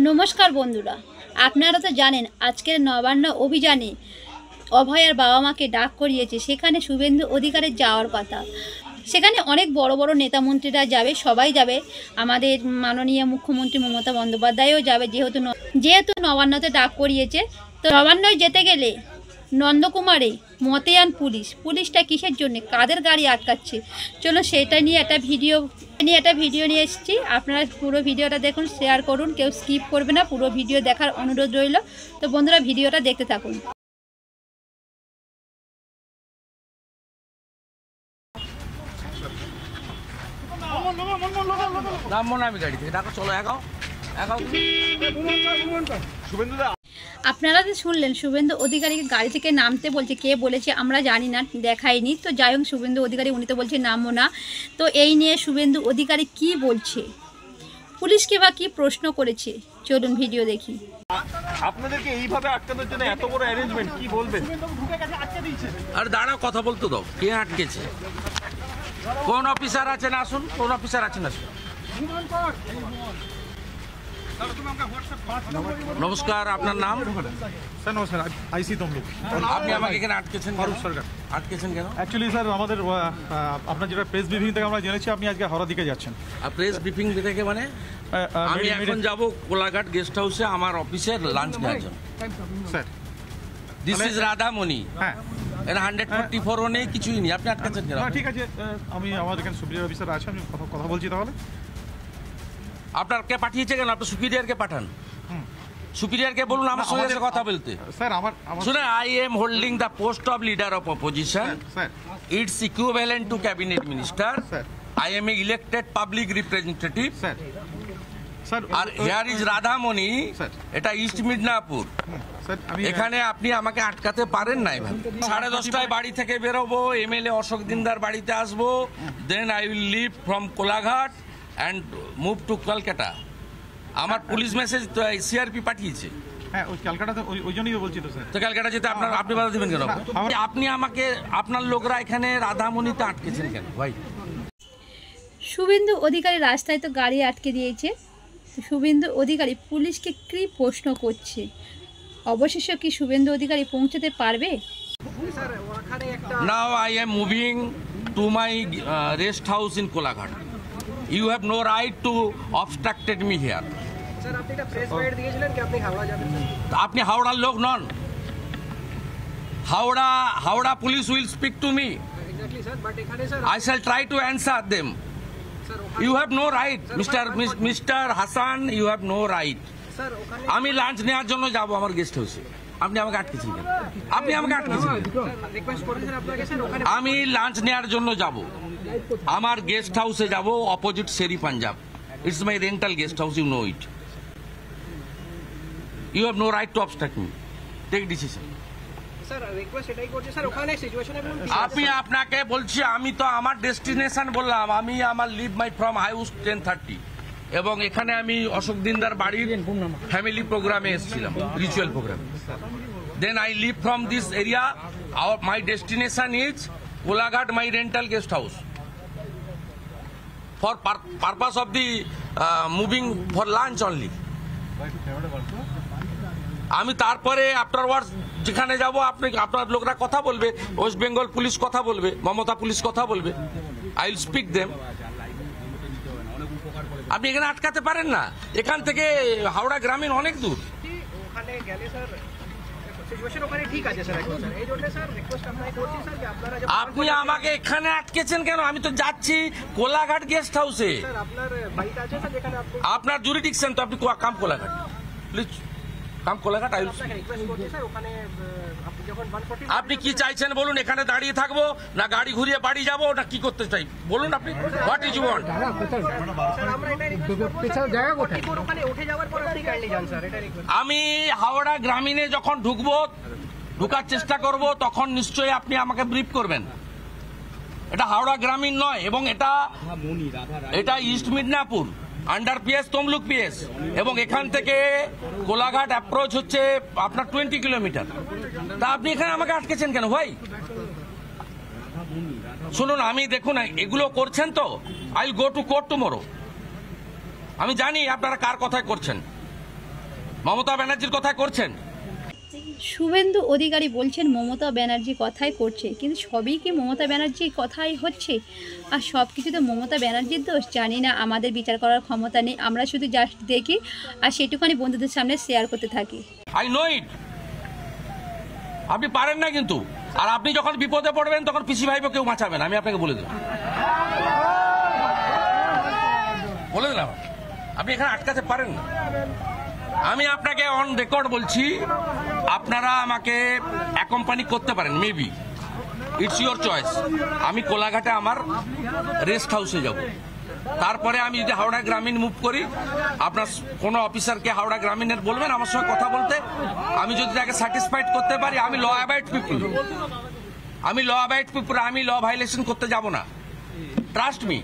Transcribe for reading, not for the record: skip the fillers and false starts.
নমস্কার বন্ধুরা, আপনারা তো জানেন আজকের নবান্ন অভিযানে অভয়ার বাবা মাকে ডাক করিয়েছে। সেখানে শুভেন্দু অধিকারীর যাওয়ার কথা। সেখানে অনেক বড় বড় নেতা মন্ত্রীরা যাবে, সবাই যাবে। আমাদের মাননীয় মুখ্যমন্ত্রী মমতা বন্দ্যোপাধ্যায়ও যাবে, যেহেতু নবান্নতে ডাক করিয়েছে। তো নবান্নয় যেতে গেলে নন্দকুমারে মতেয়ান পুলিশটা কিসের জন্য, কাদের গাড়ি আটকাচ্ছে, চলো সেটা নিয়ে একটা ভিডিও নিয়ে এসেছি। আপনারা পুরো ভিডিওটা দেখুন, শেয়ার করুন, কেউ স্কিপ করবে না, পুরো ভিডিও দেখার অনুরোধ রইল। তো বন্ধুরা, ভিডিওটা দেখতে থাকুন। আপনারা তো শুনলেন শুভেন্দু অধিকারীকে গাড়ি থেকে নামতে বলছে। কে বলেছে আমরা জানি না, দেখায়নি। তো যাই হোক, শুভেন্দু অধিকারী উনি তো বলছে নামবো না। তো এই নিয়ে শুভেন্দু অধিকারী কি বলছে, পুলিশকে বা কি প্রশ্ন করেছে, চলুন ভিডিও দেখি। আপনাদেরকে এইভাবে আটকানোর জন্য এত বড় অ্যারেঞ্জমেন্ট, কি বলবেন? আর দাঁড়াও, কথা বলতে দাও। কে আটকেছে? কোন অফিসার আছেন? আসুন। কোন অফিসার আছেন? আসুন। নমস্কার, আপনার নাম? স্যার নমস্কার, আইসি তমলুক। আপনি আমাকে এখানে আটকেছেন? ফারুক সরকার। আটকেছেন কেন? অ্যাকচুয়ালি স্যার আমাদের আপনার যেটা প্রেস ব্রিফিং থেকে আমরা জেনেছি আপনি আজকে হাওড়া দিকে যাচ্ছেন। আর প্রেস ব্রিফিং থেকে মানে আমি এখন যাব কোলাঘাট গেস্ট হাউসে আমার অফিসের লাঞ্চ নেওয়ার জন্য। Sir this is Radhamani. হ্যাঁ, এর 144 নেই, কিছুই নেই। আপনি আটকেছেন কেন? ঠিক আছে, আমি আমাদের এখানে সুপিরিয়র অফিসার আছে, আমি কথা বলছি। তাহলে আপনার কে পাঠিয়েছে কেন? আপনার সুপিরিয়রকে পাঠান। সুপিরিয়রকে বলুন আমার সঙ্গে কথা বলতে। স্যার শুনে, I am holding the post of leader of opposition. Its equivalent to cabinet minister. I am a elected public representative. R here is Radhamani, এটা ইস্ট মিদনাপুর। এখানে আপনি আমাকে আটকাতে পারেন না। 10:30টায় বাড়ি থেকে বেরোবো, এমএলএ অশোক দিনদার বাড়িতে আসবো, then I will leave from Kolaghat and move to Kolkata. আমার পুলিশ মেসেজ সিআরপি পাঠিয়েছে। হ্যাঁ, ওই ক্যালকাটাতে ওই জন্যই বলছি তো স্যার। তো ক্যালকাটা যেতে আপনি বাধা দিবেন কেন? আপনি আমাকে, আপনার লোকরা এখানে রাধামণিতে আটকেছেন কেন ভাই? শুভেন্দু অধিকারী রাস্তায় তো গাড়ি আটকে দিয়েছে। শুভেন্দু অধিকারী পুলিশকে কি প্রশ্ন করছে, অবশেষে কি শুভেন্দু অধিকারী পৌঁছতে পারবে? Now I am moving to my rest house in Kolaghat. You have no right to obstructed me here. Sir, আপনি একটা প্রেস রাইড দিয়েছিলেন কি আপনি হাওড়া যাবেন? আপনি হাওড়ার লোক নন। Howrah police will speak to me. Exactly sir, but এখানে sir I shall try to answer them. You have no right, Mr. Hassan, you have no right. Sir, ওখানে আমি লাঞ্চ নেওয়ার জন্য যাব আমার গেস্ট হাউসে। আপনি আমাকে আটকেছেন কেন? আপনি আমাকে আটকেছেন কেন? রিকোয়েস্ট করেছেন আপনাকে স্যার, ওখানে আমি লাঞ্চ নেওয়ার জন্য যাব, আমার গেস্ট হাউসে যাব, opposite Sheri Punjab. It's my rental guest house, you know it. You have no right to obstruct me. Take decision. Sir request এটাই করছি স্যার, ওখানে সিচুয়েশন আমি আপনাকে বলছি, আমি তো আমার ডেস্টিনেশন বললাম, আমি আমার লিভ মাই ফ্রম হাউস 10:30, এবং এখানে আমি অশোক দিনদার বাড়ির ফ্যামিলি প্রোগ্রামে এসেছিলাম, রিচুয়াল প্রোগ্রামে। Then I leave from this area, my destination is Kolaghat, my rental guest house, for purpose of the moving for lunch only. আমি তারপরে আফটারওয়ার্ডস যেখানে যাব, আপনার লোকরা কথা বলবে, ওয়েস্ট বেঙ্গল পুলিশ কথা বলবে, মমতা পুলিশ কথা বলবে, আই উইল স্পিক দেম। আপনি এখানে আটকাতে পারেন না। এখান থেকে হাওড়া গ্রামীণ অনেক দূর। ওখানে গেলে স্যার সিচুয়েশন ওখানে ঠিক আছে স্যার, একদম স্যার। এই জন্য স্যার রিকোয়েস্ট আপনাকে করছি স্যার যে আপনারা আপনি আমাকে এখানে আটকেছেন কেন? আমি তো যাচ্ছি কোলাঘাট গেস্ট হাউসে। স্যার আপনার বাড়িটা আছে স্যার, যেখানে আপনি আপনার জুরিডিকশন তো, আপনি come Kolaghat, please come Kolaghat. I আপনাকে রিকোয়েস্ট করছি স্যার, ওখানে আপনি যখন 140 আপনি কি চাইছেন বলুন? এখানে দাঁড়িয়ে থাকবো না গাড়ি ঘুরিয়ে বাড়ি যাবো, না কি করতে চাই বলুন? আপনি what is you want? Sir আমরা এটা রিকোয়েস্ট করব স্যার, জায়গা কোথায়? ওখানে উঠে যাওয়ার পর আপনি কাইন্ডলি যান স্যার, এটা রিকোয়েস্ট। আমি হাওড়া গ্রামীণে যখন ঢুকার চেষ্টা করব, তখন নিশ্চয়ই আপনি আমাকে ব্রিফ করবেন। এটা হাওড়া গ্রামীণ নয়, এবং এটা east Midnapore, under PS Tamluk PS, এবং এখান থেকে কোলাঘাট অ্যাপ্রোচ হচ্ছে আপনার 20 কিলোমিটার। তা আপনি এখানে আমাকে আটকেছেন কেন ভাই? শুনুন, আমি দেখুন এগুলো করছেন তো, I will go to court tomorrow. আমি জানি আপনারা কার কথায় করছেন। মমতা ব্যানার্জির কথাই করছেন। শুভেন্দু অধিকারী বলছেন মমতা ব্যানার্জি কথাই করছে, কিন্তু সবই কি মমতা ব্যানার্জির কথাই হচ্ছে? আর সব কিছু তো মমতা ব্যানার্জির দোষ? জানি না, আমাদের বিচার করার ক্ষমতা নেই, আমরা শুধু জাস্ট দেখি আর সেটুখানি বন্ধুদের সামনে শেয়ার করতে থাকি। আই নো ইট। আপনি পারেন না কিন্তু, আর আপনি যখন বিপদে পড়বেন তখন পিসি ভাইপো কেউ বাঁচাবেন, আমি আপনাকে বলে দিলাম। বলে দিলাম, আপনি এখানে আটকাতে পারেন না। আমি আপনাকে অন রেকর্ড বলছি, আপনারা আমাকে অ্যাকম্পানি করতে পারেন, মেবি ইটস ইউর চয়েস। আমি কোলাঘাটে আমার রেস্ট হাউসে যাব, তারপরে আমি যদি হাওড়া গ্রামীণ মুভ করি, আপনার কোনো অফিসারকে হাওড়া গ্রামীণের বলবেন আমার সঙ্গে কথা বলতে। আমি যদি তাকে স্যাটিসফাইড করতে পারি, আমি ল অ্যাবাইড পিপুল, আমি ল ভাইলেশন করতে যাব না, ট্রাস্ট মি।